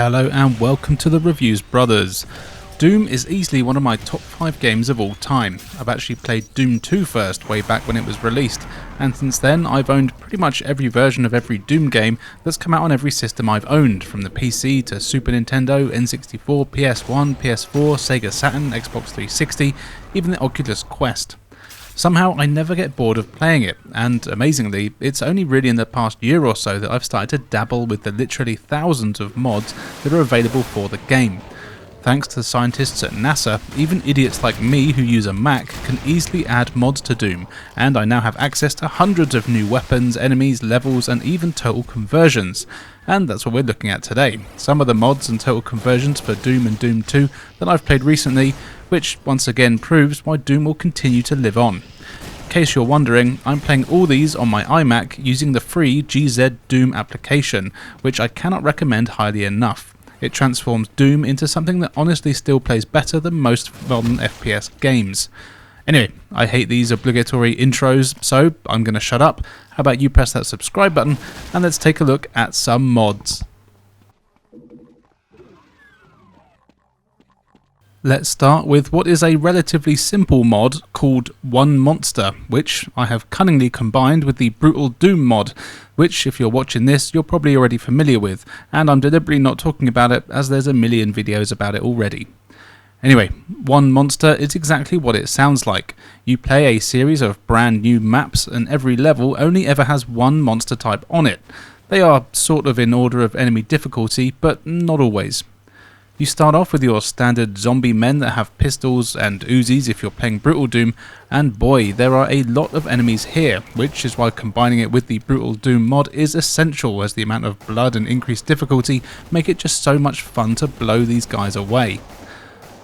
Hello and welcome to the Reviews Brothers. Doom is easily one of my top 5 games of all time. I've actually played Doom 2 first, way back when it was released, and since then I've owned pretty much every version of every Doom game that's come out on every system I've owned, from the PC to Super Nintendo, N64, PS1, PS4, Sega Saturn, Xbox 360, even the Oculus Quest. Somehow I never get bored of playing it, and amazingly, it's only really in the past year or so that I've started to dabble with the literally thousands of mods that are available for the game. Thanks to the scientists at NASA, even idiots like me who use a Mac can easily add mods to Doom, and I now have access to hundreds of new weapons, enemies, levels, and even total conversions. And that's what we're looking at today. Some of the mods and total conversions for Doom and Doom 2 that I've played recently, which once again proves why Doom will continue to live on. In case you're wondering, I'm playing all these on my iMac using the free GZ Doom application, which I cannot recommend highly enough. It transforms Doom into something that honestly still plays better than most modern FPS games. Anyway, I hate these obligatory intros, so I'm going to shut up. How about you press that subscribe button and let's take a look at some mods. Let's start with what is a relatively simple mod called One Monster, which I have cunningly combined with the Brutal Doom mod, which if you're watching this you're probably already familiar with, and I'm deliberately not talking about it as there's a million videos about it already. Anyway, One Monster is exactly what it sounds like. You play a series of brand new maps and every level only ever has one monster type on it. They are sort of in order of enemy difficulty, but not always. You start off with your standard zombie men that have pistols and Uzis if you're playing Brutal Doom, and boy, there are a lot of enemies here, which is why combining it with the Brutal Doom mod is essential, as the amount of blood and increased difficulty make it just so much fun to blow these guys away.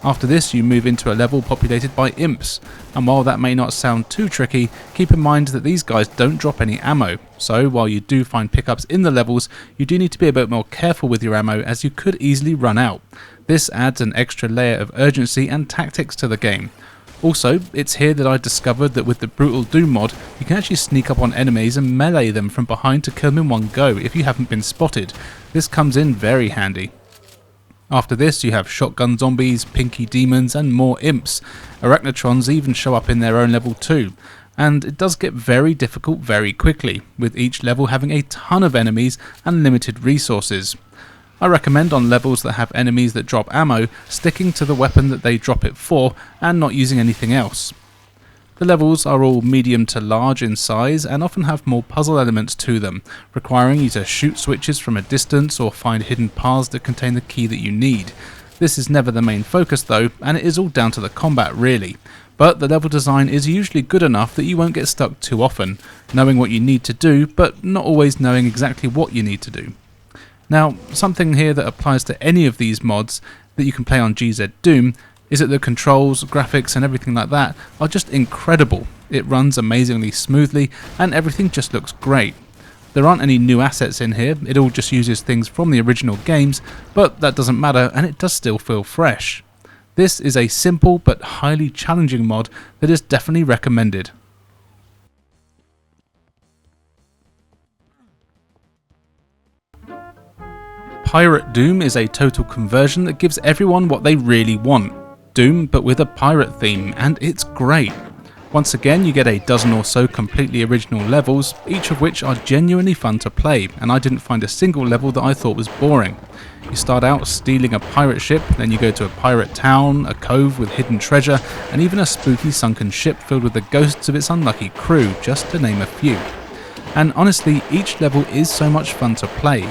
After this you move into a level populated by imps, and while that may not sound too tricky, keep in mind that these guys don't drop any ammo, so while you do find pickups in the levels, you do need to be a bit more careful with your ammo as you could easily run out. This adds an extra layer of urgency and tactics to the game. Also, it's here that I discovered that with the Brutal Doom mod, you can actually sneak up on enemies and melee them from behind to kill them in one go if you haven't been spotted. This comes in very handy. After this you have shotgun zombies, pinky demons and more imps. Arachnotrons even show up in their own level too. And it does get very difficult very quickly, with each level having a ton of enemies and limited resources. I recommend on levels that have enemies that drop ammo, sticking to the weapon that they drop it for and not using anything else. The levels are all medium to large in size and often have more puzzle elements to them, requiring you to shoot switches from a distance or find hidden paths that contain the key that you need. This is never the main focus though, and it is all down to the combat really. But the level design is usually good enough that you won't get stuck too often, knowing what you need to do, but not always knowing exactly what you need to do. Now, something here that applies to any of these mods that you can play on GZ Doom is that the controls, graphics and everything like that are just incredible. It runs amazingly smoothly and everything just looks great. There aren't any new assets in here, it all just uses things from the original games, but that doesn't matter and it does still feel fresh. This is a simple but highly challenging mod that is definitely recommended. Pirate Doom is a total conversion that gives everyone what they really want. Doom, but with a pirate theme, and it's great. Once again you get a dozen or so completely original levels, each of which are genuinely fun to play, and I didn't find a single level that I thought was boring. You start out stealing a pirate ship, then you go to a pirate town, a cove with hidden treasure, and even a spooky sunken ship filled with the ghosts of its unlucky crew, just to name a few. And honestly, each level is so much fun to play.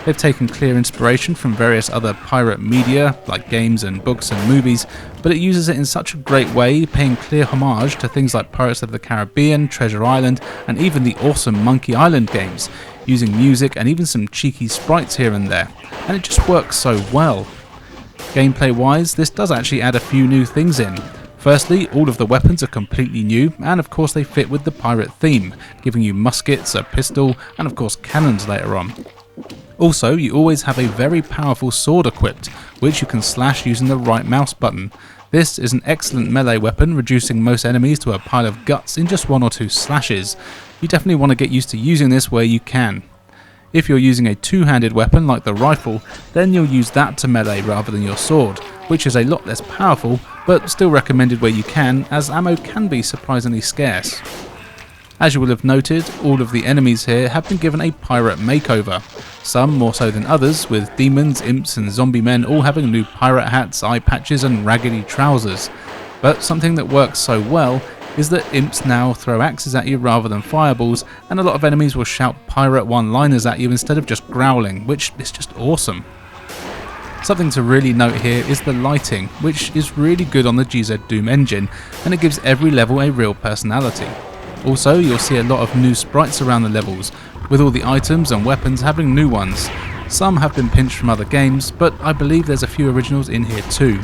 They've taken clear inspiration from various other pirate media, like games and books and movies, but it uses it in such a great way, paying clear homage to things like Pirates of the Caribbean, Treasure Island, and even the awesome Monkey Island games, using music and even some cheeky sprites here and there, and it just works so well. Gameplay wise, this does actually add a few new things in. Firstly, all of the weapons are completely new, and of course they fit with the pirate theme, giving you muskets, a pistol, and of course cannons later on. Also, you always have a very powerful sword equipped, which you can slash using the right mouse button. This is an excellent melee weapon, reducing most enemies to a pile of guts in just 1 or 2 slashes. You definitely want to get used to using this where you can. If you're using a two-handed weapon like the rifle, then you'll use that to melee rather than your sword, which is a lot less powerful, but still recommended where you can, as ammo can be surprisingly scarce. As you will have noted, all of the enemies here have been given a pirate makeover, some more so than others, with demons, imps and zombie men all having new pirate hats, eye patches and raggedy trousers. But something that works so well is that imps now throw axes at you rather than fireballs, and a lot of enemies will shout pirate one-liners at you instead of just growling, which is just awesome. Something to really note here is the lighting, which is really good on the GZ Doom engine, and it gives every level a real personality. Also, you'll see a lot of new sprites around the levels, with all the items and weapons having new ones. Some have been pinched from other games, but I believe there's a few originals in here too.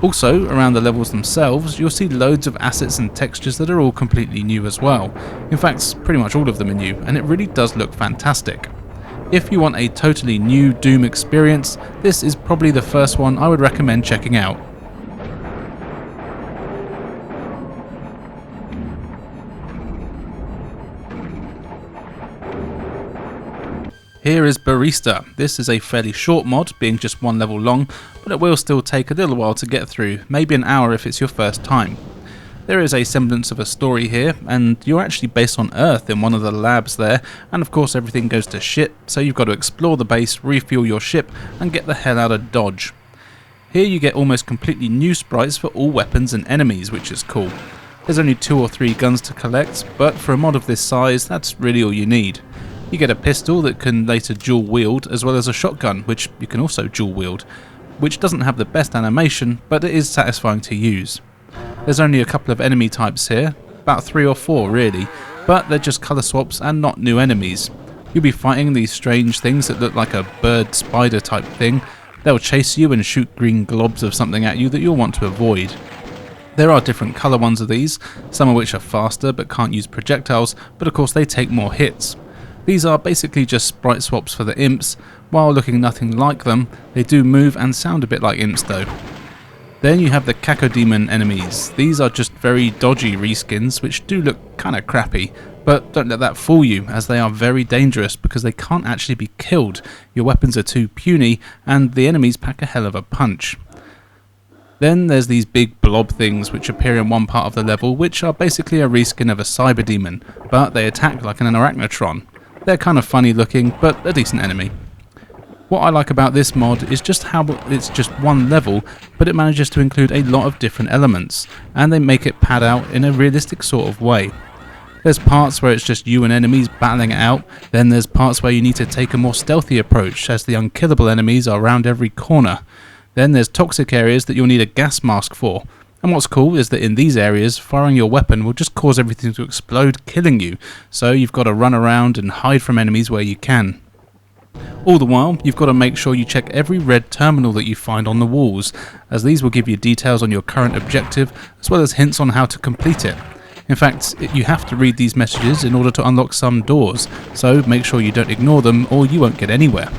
Also, around the levels themselves, you'll see loads of assets and textures that are all completely new as well. In fact, pretty much all of them are new, and it really does look fantastic. If you want a totally new Doom experience, this is probably the first one I would recommend checking out. Here is Barista. This is a fairly short mod, being just one level long, but it will still take a little while to get through, maybe an hour if it's your first time. There is a semblance of a story here, and you're actually based on Earth in one of the labs there, and of course everything goes to shit, so you've got to explore the base, refuel your ship, and get the hell out of Dodge. Here you get almost completely new sprites for all weapons and enemies, which is cool. There's only 2 or 3 guns to collect, but for a mod of this size, that's really all you need. You get a pistol that can later dual wield, as well as a shotgun, which you can also dual wield, which doesn't have the best animation, but it is satisfying to use. There's only a couple of enemy types here, about 3 or 4 really, but they're just colour swaps and not new enemies. You'll be fighting these strange things that look like a bird spider type thing. They'll chase you and shoot green globs of something at you that you'll want to avoid. There are different colour ones of these, some of which are faster but can't use projectiles, but of course they take more hits. These are basically just sprite swaps for the imps. While looking nothing like them, they do move and sound a bit like imps though. Then you have the Cacodemon enemies. These are just very dodgy reskins which do look kinda crappy, but don't let that fool you, as they are very dangerous because they can't actually be killed. Your weapons are too puny and the enemies pack a hell of a punch. Then there's these big blob things which appear in one part of the level, which are basically a reskin of a cyber demon, but they attack like an arachnotron. They're kind of funny looking, but a decent enemy. What I like about this mod is just how it's just one level, but it manages to include a lot of different elements, and they make it pad out in a realistic sort of way. There's parts where it's just you and enemies battling it out, then there's parts where you need to take a more stealthy approach, as the unkillable enemies are around every corner. Then there's toxic areas that you'll need a gas mask for. And what's cool is that in these areas, firing your weapon will just cause everything to explode, killing you, so you've got to run around and hide from enemies where you can. All the while, you've got to make sure you check every red terminal that you find on the walls, as these will give you details on your current objective, as well as hints on how to complete it. In fact, you have to read these messages in order to unlock some doors, so make sure you don't ignore them or you won't get anywhere.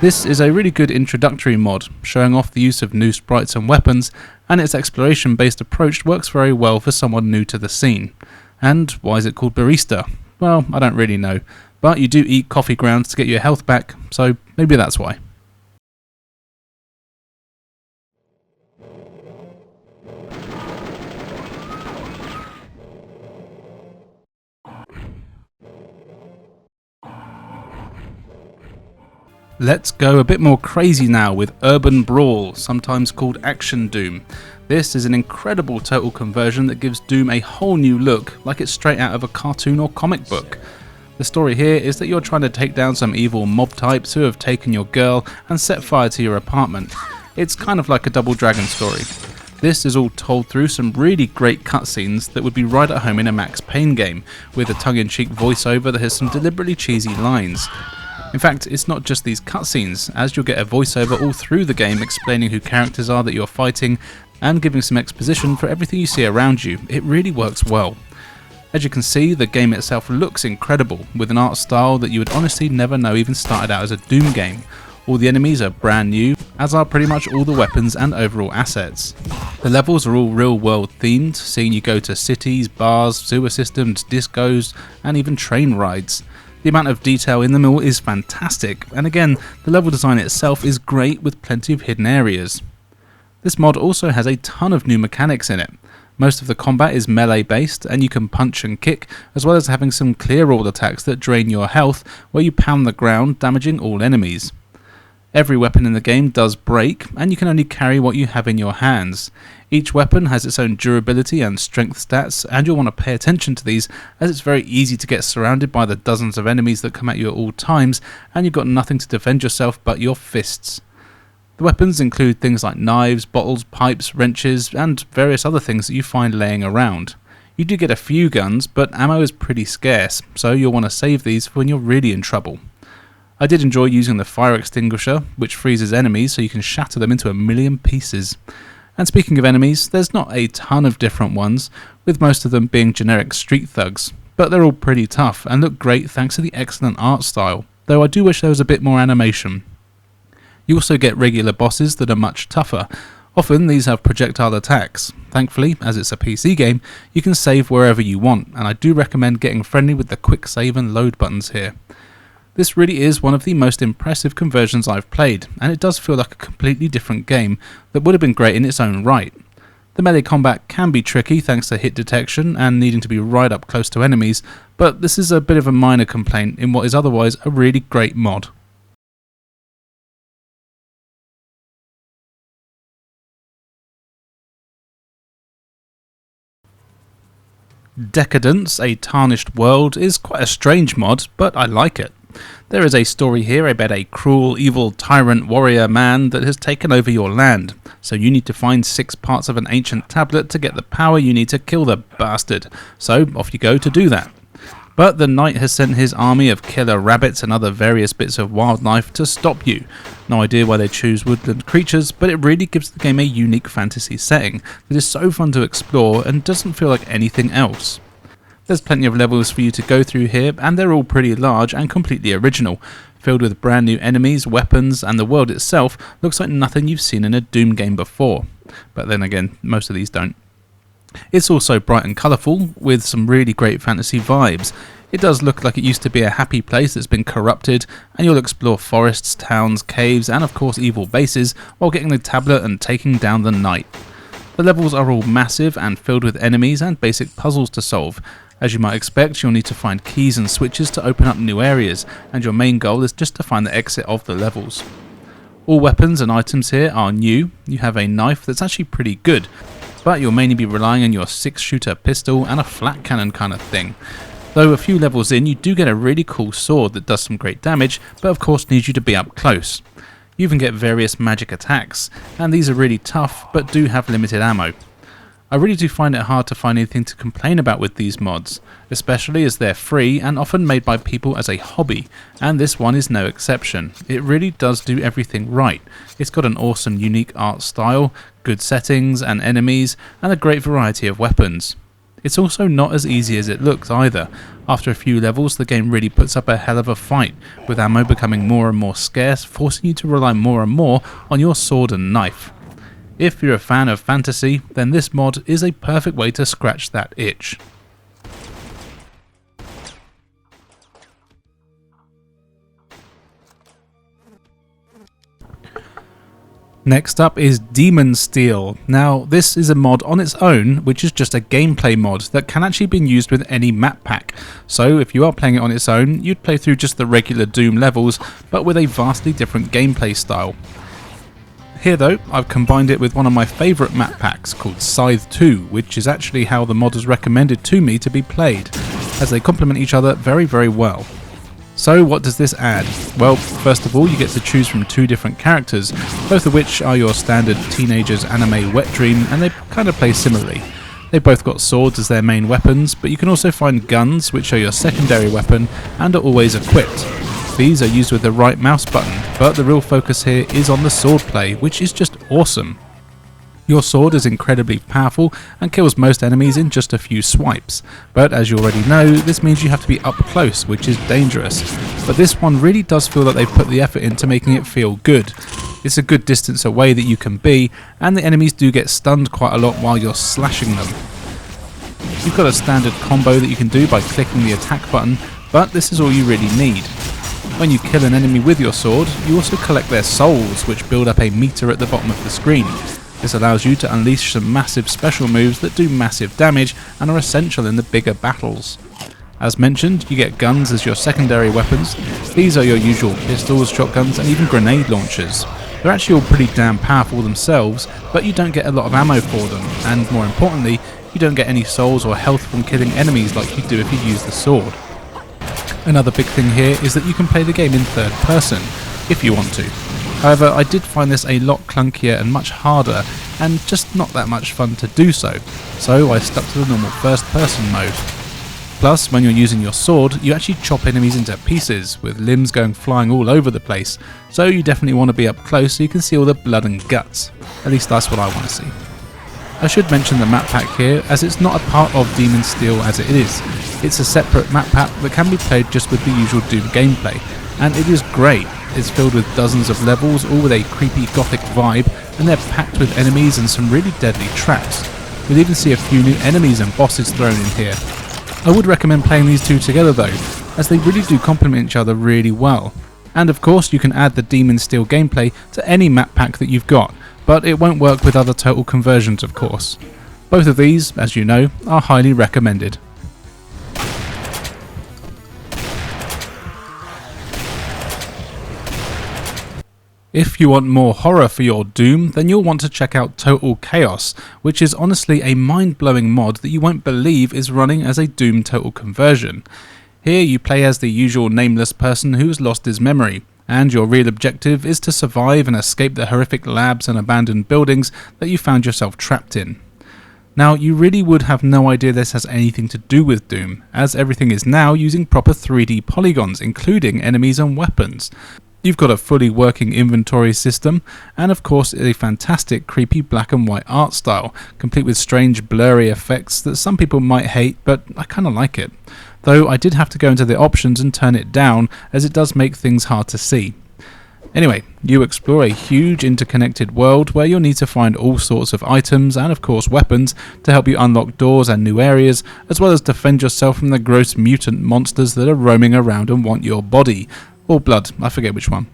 This is a really good introductory mod, showing off the use of new sprites and weapons, and its exploration based approach works very well for someone new to the scene. And why is it called Barista? Well, I don't really know, but you do eat coffee grounds to get your health back, so maybe that's why. Let's go a bit more crazy now with Urban Brawl, sometimes called Action Doom. This is an incredible total conversion that gives Doom a whole new look, like it's straight out of a cartoon or comic book. The story here is that you're trying to take down some evil mob types who have taken your girl and set fire to your apartment. It's kind of like a Double Dragon story. This is all told through some really great cutscenes that would be right at home in a Max Payne game, with a tongue-in-cheek voiceover that has some deliberately cheesy lines. In fact, it's not just these cutscenes, as you'll get a voiceover all through the game explaining who characters are that you're fighting and giving some exposition for everything you see around you. It really works well. As you can see, the game itself looks incredible, with an art style that you would honestly never know even started out as a Doom game. All the enemies are brand new, as are pretty much all the weapons and overall assets. The levels are all real world themed, seeing you go to cities, bars, sewer systems, discos, and even train rides. The amount of detail in them all is fantastic, and again, the level design itself is great with plenty of hidden areas. This mod also has a ton of new mechanics in it. Most of the combat is melee based, and you can punch and kick, as well as having some clear all attacks that drain your health, where you pound the ground, damaging all enemies. Every weapon in the game does break, and you can only carry what you have in your hands. Each weapon has its own durability and strength stats, and you'll want to pay attention to these, as it's very easy to get surrounded by the dozens of enemies that come at you at all times, and you've got nothing to defend yourself but your fists. The weapons include things like knives, bottles, pipes, wrenches, and various other things that you find laying around. You do get a few guns, but ammo is pretty scarce, so you'll want to save these for when you're really in trouble. I did enjoy using the fire extinguisher, which freezes enemies so you can shatter them into a million pieces. And speaking of enemies, there's not a ton of different ones, with most of them being generic street thugs, but they're all pretty tough and look great thanks to the excellent art style, though I do wish there was a bit more animation. You also get regular bosses that are much tougher. Often these have projectile attacks. Thankfully, as it's a PC game, you can save wherever you want, and I do recommend getting friendly with the quick save and load buttons here. This really is one of the most impressive conversions I've played, and it does feel like a completely different game that would have been great in its own right. The melee combat can be tricky thanks to hit detection and needing to be right up close to enemies, but this is a bit of a minor complaint in what is otherwise a really great mod. Decadence, a Tarnished world, is quite a strange mod, but I like it. There is a story here about a cruel, evil tyrant warrior man that has taken over your land, so you need to find 6 parts of an ancient tablet to get the power you need to kill the bastard, so off you go to do that. But the knight has sent his army of killer rabbits and other various bits of wildlife to stop you. No idea why they choose woodland creatures, but it really gives the game a unique fantasy setting that is so fun to explore and doesn't feel like anything else. There's plenty of levels for you to go through here, and they're all pretty large and completely original, filled with brand new enemies, weapons, and the world itself looks like nothing you've seen in a Doom game before. But then again, most of these don't. It's also bright and colourful, with some really great fantasy vibes. It does look like it used to be a happy place that's been corrupted, and you'll explore forests, towns, caves, and of course evil bases, while getting the tablet and taking down the knight. The levels are all massive and filled with enemies and basic puzzles to solve. As you might expect, you'll need to find keys and switches to open up new areas, and your main goal is just to find the exit of the levels. All weapons and items here are new. You have a knife that's actually pretty good, but you'll mainly be relying on your 6-shooter pistol and a flat cannon kind of thing. Though a few levels in, you do get a really cool sword that does some great damage, but of course needs you to be up close. You even get various magic attacks, and these are really tough, but do have limited ammo. I really do find it hard to find anything to complain about with these mods, especially as they're free and often made by people as a hobby, and this one is no exception. It really does do everything right. It's got an awesome unique art style, good settings and enemies, and a great variety of weapons. It's also not as easy as it looks either. After a few levels, the game really puts up a hell of a fight, with ammo becoming more and more scarce, forcing you to rely more and more on your sword and knife. If you're a fan of fantasy, then this mod is a perfect way to scratch that itch. Next up is Demonsteele. Now this is a mod on its own, which is just a gameplay mod that can actually be used with any map pack. So if you are playing it on its own, you'd play through just the regular Doom levels, but with a vastly different gameplay style. Here though, I've combined it with one of my favourite map packs called Scythe 2, which is actually how the mod has recommended to me to be played, as they complement each other very, very well. So what does this add? Well, first of all you get to choose from 2 different characters, both of which are your standard teenagers anime wet dream, and they kind of play similarly. They've both got swords as their main weapons, but you can also find guns, which are your secondary weapon, and are always equipped. These are used with the right mouse button, but the real focus here is on the sword play, which is just awesome. Your sword is incredibly powerful and kills most enemies in just a few swipes, but as you already know, this means you have to be up close, which is dangerous. But this one really does feel that they've put the effort into making it feel good. It's a good distance away that you can be, and the enemies do get stunned quite a lot while you're slashing them. You've got a standard combo that you can do by clicking the attack button, But this is all you really need. When you kill an enemy with your sword, you also collect their souls, which build up a meter at the bottom of the screen. This allows you to unleash some massive special moves that do massive damage and are essential in the bigger battles. As mentioned, you get guns as your secondary weapons. These are your usual pistols, shotguns and even grenade launchers. They're actually all pretty damn powerful themselves, but you don't get a lot of ammo for them, and more importantly, you don't get any souls or health from killing enemies like you do if you use the sword. Another big thing here is that you can play the game in third person, if you want to. However, I did find this a lot clunkier and much harder, and just not that much fun to do so I stuck to the normal first person mode. Plus, when you're using your sword, you actually chop enemies into pieces, with limbs going flying all over the place, so you definitely want to be up close so you can see all the blood and guts. At least that's what I want to see. I should mention the map pack here, as it's not a part of Demonsteele as it is. It's a separate map pack that can be played just with the usual Doom gameplay, and it is great. It's filled with dozens of levels, all with a creepy gothic vibe, and they're packed with enemies and some really deadly traps. You'll even see a few new enemies and bosses thrown in here. I would recommend playing these two together though, as they really do complement each other really well. And of course you can add the Demonsteele gameplay to any map pack that you've got, but it won't work with other total conversions of course. Both of these, as you know, are highly recommended. If you want more horror for your Doom, then you'll want to check out Total Chaos, which is honestly a mind-blowing mod that you won't believe is running as a Doom total conversion. Here you play as the usual nameless person who's lost his memory, and your real objective is to survive and escape the horrific labs and abandoned buildings that you found yourself trapped in. Now, you really would have no idea this has anything to do with Doom, as everything is now using proper 3D polygons, including enemies and weapons. You've got a fully working inventory system, and of course a fantastic creepy black and white art style, complete with strange blurry effects that some people might hate, but I kinda like it. Though I did have to go into the options and turn it down, as it does make things hard to see. Anyway, you explore a huge interconnected world where you'll need to find all sorts of items and of course weapons to help you unlock doors and new areas, as well as defend yourself from the gross mutant monsters that are roaming around and want your body. Or blood, I forget which one.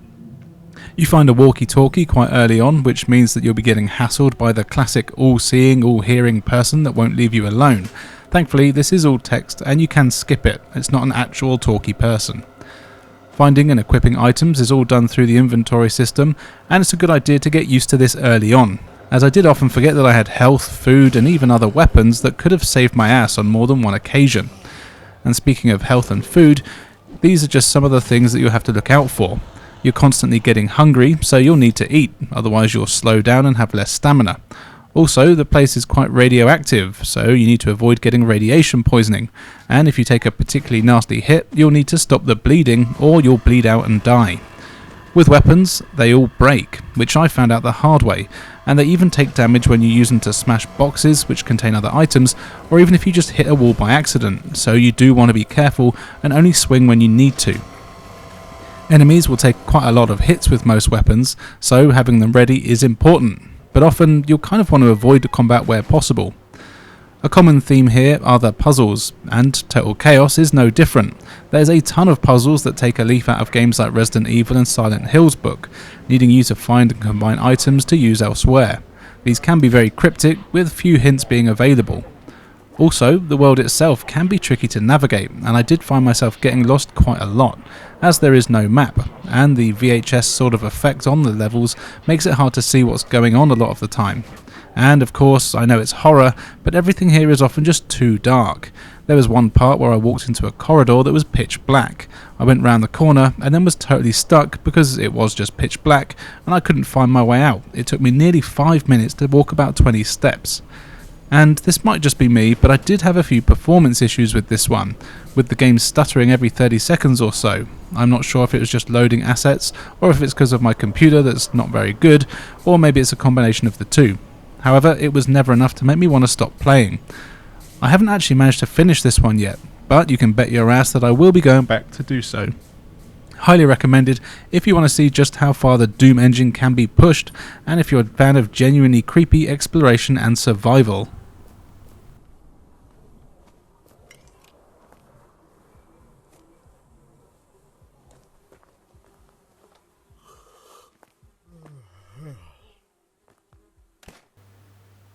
You find a walkie-talkie quite early on, which means that you'll be getting hassled by the classic all-seeing, all-hearing person that won't leave you alone. Thankfully, this is all text and you can skip it, it's not an actual talkie person. Finding and equipping items is all done through the inventory system, and it's a good idea to get used to this early on, as I did often forget that I had health, food and even other weapons that could have saved my ass on more than one occasion. And speaking of health and food, these are just some of the things that you'll have to look out for. You're constantly getting hungry, so you'll need to eat, otherwise you'll slow down and have less stamina. Also, the place is quite radioactive, so you need to avoid getting radiation poisoning, and if you take a particularly nasty hit, you'll need to stop the bleeding or you'll bleed out and die. With weapons, they all break, which I found out the hard way, and they even take damage when you use them to smash boxes which contain other items, or even if you just hit a wall by accident, so you do want to be careful and only swing when you need to. Enemies will take quite a lot of hits with most weapons, so having them ready is important, but often you'll kind of want to avoid the combat where possible. A common theme here are the puzzles, and Total Chaos is no different. There's a ton of puzzles that take a leaf out of games like Resident Evil and Silent Hill's book, needing you to find and combine items to use elsewhere. These can be very cryptic, with few hints being available. Also, the world itself can be tricky to navigate, and I did find myself getting lost quite a lot, as there is no map, and the VHS sort of effect on the levels makes it hard to see what's going on a lot of the time. And of course, I know it's horror, but everything here is often just too dark. There was one part where I walked into a corridor that was pitch black. I went round the corner and then was totally stuck because it was just pitch black and I couldn't find my way out. It took me nearly 5 minutes to walk about 20 steps. And this might just be me, but I did have a few performance issues with this one, with the game stuttering every 30 seconds or so. I'm not sure if it was just loading assets, or if it's because of my computer that's not very good, or maybe it's a combination of the two. However, it was never enough to make me want to stop playing. I haven't actually managed to finish this one yet, but you can bet your ass that I will be going back to do so. Highly recommended if you want to see just how far the Doom engine can be pushed, and if you're a fan of genuinely creepy exploration and survival.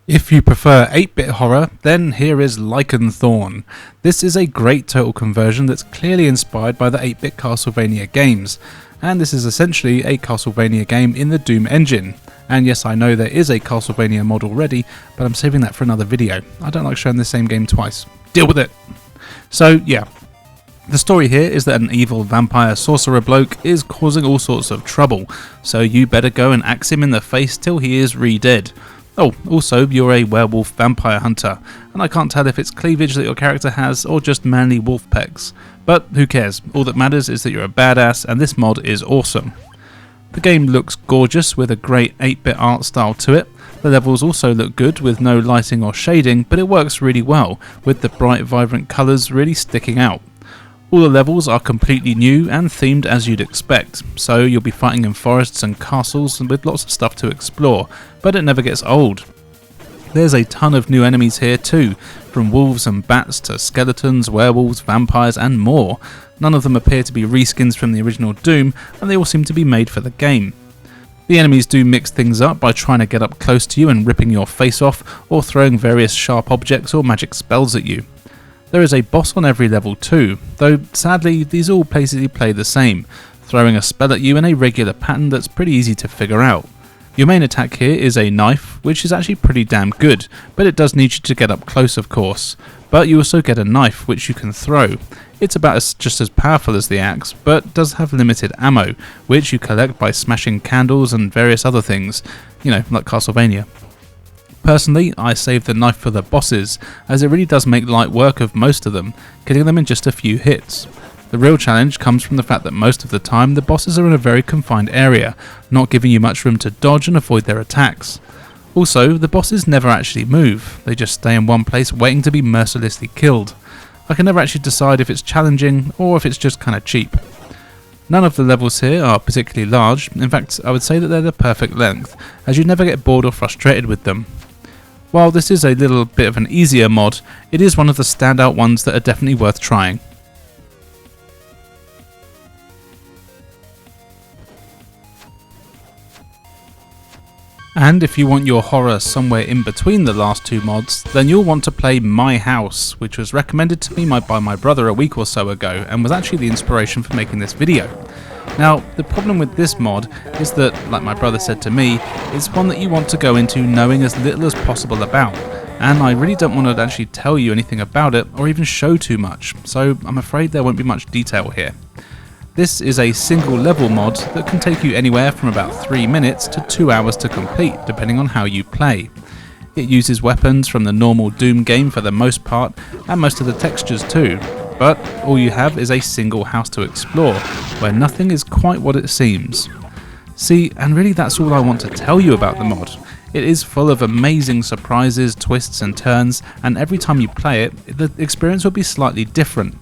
If you prefer 8-bit horror, then here is Lycanthorn. This is a great total conversion that's clearly inspired by the 8-bit Castlevania games, and this is essentially a Castlevania game in the Doom engine. And yes, I know there is a Castlevania mod already, but I'm saving that for another video. I don't like showing the same game twice. Deal with it! So yeah, the story here is that an evil vampire sorcerer bloke is causing all sorts of trouble, so you better go and axe him in the face till he is re-dead. Oh, also, you're a werewolf vampire hunter, and I can't tell if it's cleavage that your character has or just manly wolf pecs. But who cares, all that matters is that you're a badass and this mod is awesome. The game looks gorgeous with a great 8-bit art style to it. The levels also look good with no lighting or shading, but it works really well, with the bright vibrant colours really sticking out. All the levels are completely new and themed as you'd expect, so you'll be fighting in forests and castles with lots of stuff to explore, but it never gets old. There's a ton of new enemies here too, from wolves and bats to skeletons, werewolves, vampires and more. None of them appear to be reskins from the original Doom, and they all seem to be made for the game. The enemies do mix things up by trying to get up close to you and ripping your face off, or throwing various sharp objects or magic spells at you. There is a boss on every level too, though sadly these all basically play the same, throwing a spell at you in a regular pattern that's pretty easy to figure out. Your main attack here is a knife, which is actually pretty damn good, but it does need you to get up close of course. But you also get a knife which you can throw. It's about just as powerful as the axe, but does have limited ammo, which you collect by smashing candles and various other things, like Castlevania. Personally, I save the knife for the bosses, as it really does make light work of most of them, killing them in just a few hits. The real challenge comes from the fact that most of the time the bosses are in a very confined area, not giving you much room to dodge and avoid their attacks. Also, the bosses never actually move, they just stay in one place waiting to be mercilessly killed. I can never actually decide if it's challenging or if it's just kinda cheap. None of the levels here are particularly large, in fact I would say that they're the perfect length, as you never get bored or frustrated with them. While this is a little bit of an easier mod, it is one of the standout ones that are definitely worth trying. And if you want your horror somewhere in between the last two mods, then you'll want to play My House, which was recommended to me by my brother a week or so ago and was actually the inspiration for making this video. Now, the problem with this mod is that, like my brother said to me, it's one that you want to go into knowing as little as possible about, and I really don't want to actually tell you anything about it or even show too much, so I'm afraid there won't be much detail here. This is a single level mod that can take you anywhere from about 3 minutes to 2 hours to complete, depending on how you play. It uses weapons from the normal Doom game for the most part, and most of the textures too, but all you have is a single house to explore, where nothing is quite what it seems. See, and really that's all I want to tell you about the mod. It is full of amazing surprises, twists and turns, and every time you play it, the experience will be slightly different.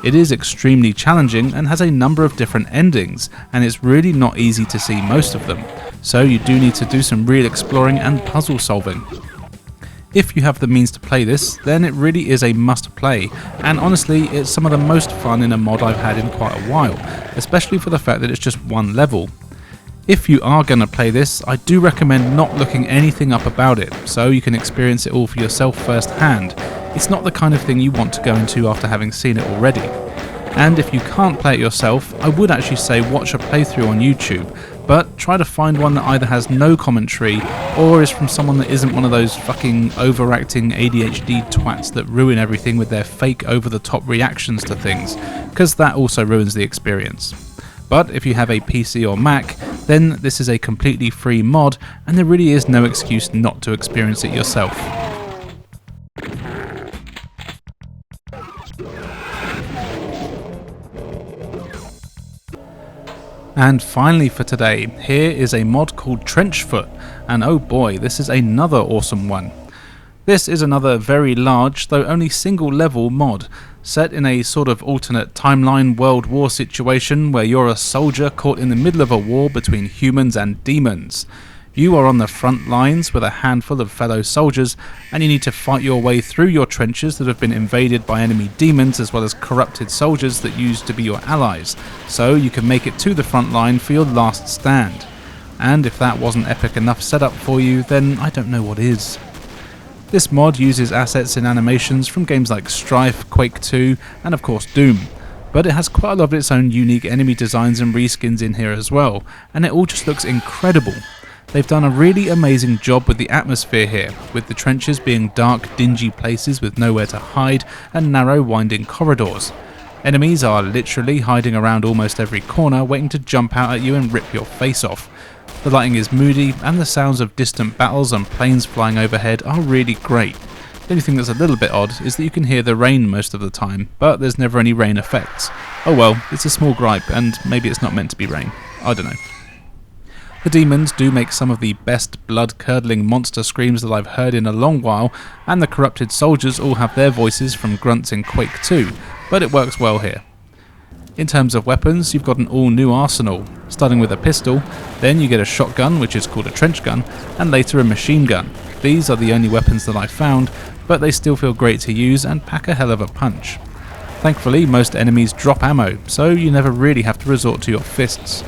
It is extremely challenging and has a number of different endings, and it's really not easy to see most of them, so you do need to do some real exploring and puzzle solving. If you have the means to play this, then it really is a must play, and honestly it's some of the most fun in a mod I've had in quite a while, especially for the fact that it's just one level. If you are going to play this, I do recommend not looking anything up about it, so you can experience it all for yourself firsthand. It's not the kind of thing you want to go into after having seen it already. And if you can't play it yourself, I would actually say watch a playthrough on YouTube, but try to find one that either has no commentary or is from someone that isn't one of those fucking overacting ADHD twats that ruin everything with their fake over-the-top reactions to things, because that also ruins the experience. But if you have a PC or Mac, then this is a completely free mod and there really is no excuse not to experience it yourself. And finally for today, here is a mod called Trenchfoot, and oh boy, this is another awesome one. This is another very large, though only single level mod, set in a sort of alternate timeline World War situation where you're a soldier caught in the middle of a war between humans and demons. You are on the front lines with a handful of fellow soldiers, and you need to fight your way through your trenches that have been invaded by enemy demons as well as corrupted soldiers that used to be your allies, so you can make it to the front line for your last stand. And if that wasn't epic enough setup for you, then I don't know what is. This mod uses assets and animations from games like Strife, Quake 2 and of course Doom, but it has quite a lot of its own unique enemy designs and reskins in here as well, and it all just looks incredible. They've done a really amazing job with the atmosphere here, with the trenches being dark, dingy places with nowhere to hide and narrow, winding corridors. Enemies are literally hiding around almost every corner, waiting to jump out at you and rip your face off. The lighting is moody, and the sounds of distant battles and planes flying overhead are really great. The only thing that's a little bit odd is that you can hear the rain most of the time, but there's never any rain effects. Oh well, it's a small gripe, and maybe it's not meant to be rain. I don't know. The demons do make some of the best blood-curdling monster screams that I've heard in a long while, and the corrupted soldiers all have their voices from grunts in Quake 2, but it works well here. In terms of weapons, you've got an all-new arsenal, starting with a pistol, then you get a shotgun, which is called a trench gun, and later a machine gun. These are the only weapons that I found, but they still feel great to use and pack a hell of a punch. Thankfully, most enemies drop ammo, so you never really have to resort to your fists.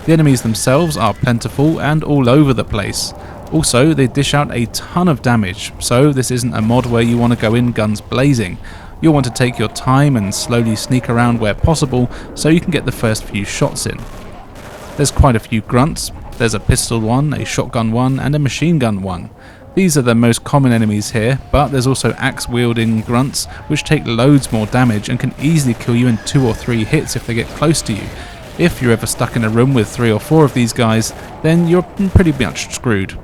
The enemies themselves are plentiful and all over the place. Also, they dish out a ton of damage, so this isn't a mod where you want to go in guns blazing. You'll want to take your time and slowly sneak around where possible so you can get the first few shots in. There's quite a few grunts. There's a pistol one, a shotgun one and a machine gun one. These are the most common enemies here, but there's also axe wielding grunts which take loads more damage and can easily kill you in 2 or 3 hits if they get close to you. If you're ever stuck in a room with 3 or 4 of these guys, then you're pretty much screwed.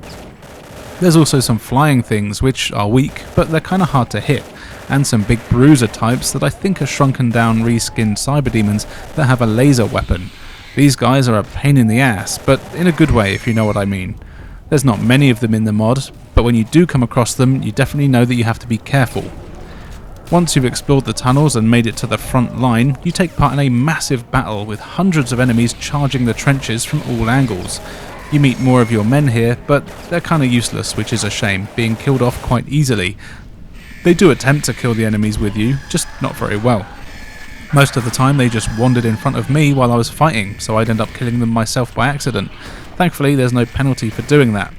There's also some flying things which are weak, but they're kinda hard to hit, and some big bruiser types that I think are shrunken down reskinned cyber demons that have a laser weapon. These guys are a pain in the ass, but in a good way if you know what I mean. There's not many of them in the mod, but when you do come across them, you definitely know that you have to be careful. Once you've explored the tunnels and made it to the front line, you take part in a massive battle with hundreds of enemies charging the trenches from all angles. You meet more of your men here, but they're kinda useless, which is a shame, being killed off quite easily. They do attempt to kill the enemies with you, just not very well. Most of the time they just wandered in front of me while I was fighting, so I'd end up killing them myself by accident. Thankfully there's no penalty for doing that.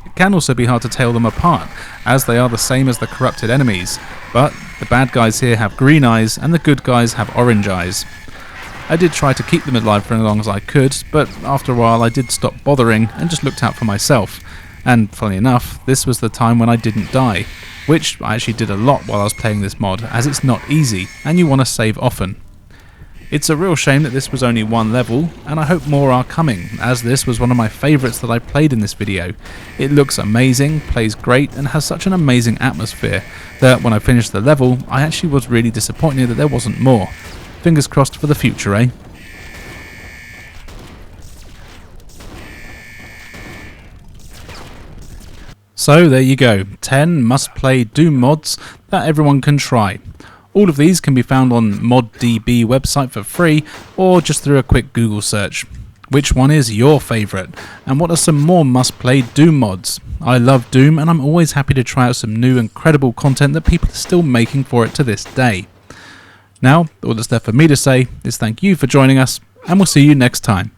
It can also be hard to tell them apart, as they are the same as the corrupted enemies, but the bad guys here have green eyes and the good guys have orange eyes. I did try to keep them alive for as long as I could, but after a while I did stop bothering and just looked out for myself. And funnily enough, this was the time when I didn't die, which I actually did a lot while I was playing this mod, as it's not easy and you want to save often. It's a real shame that this was only one level, and I hope more are coming, as this was one of my favourites that I played in this video. It looks amazing, plays great, and has such an amazing atmosphere that when I finished the level, I actually was really disappointed that there wasn't more. Fingers crossed for the future, eh? So there you go, 10 must-play Doom mods that everyone can try. All of these can be found on ModDB website for free, or just through a quick Google search. Which one is your favourite? And what are some more must-play Doom mods? I love Doom, and I'm always happy to try out some new incredible content that people are still making for it to this day. Now, all that's left for me to say is thank you for joining us, and we'll see you next time.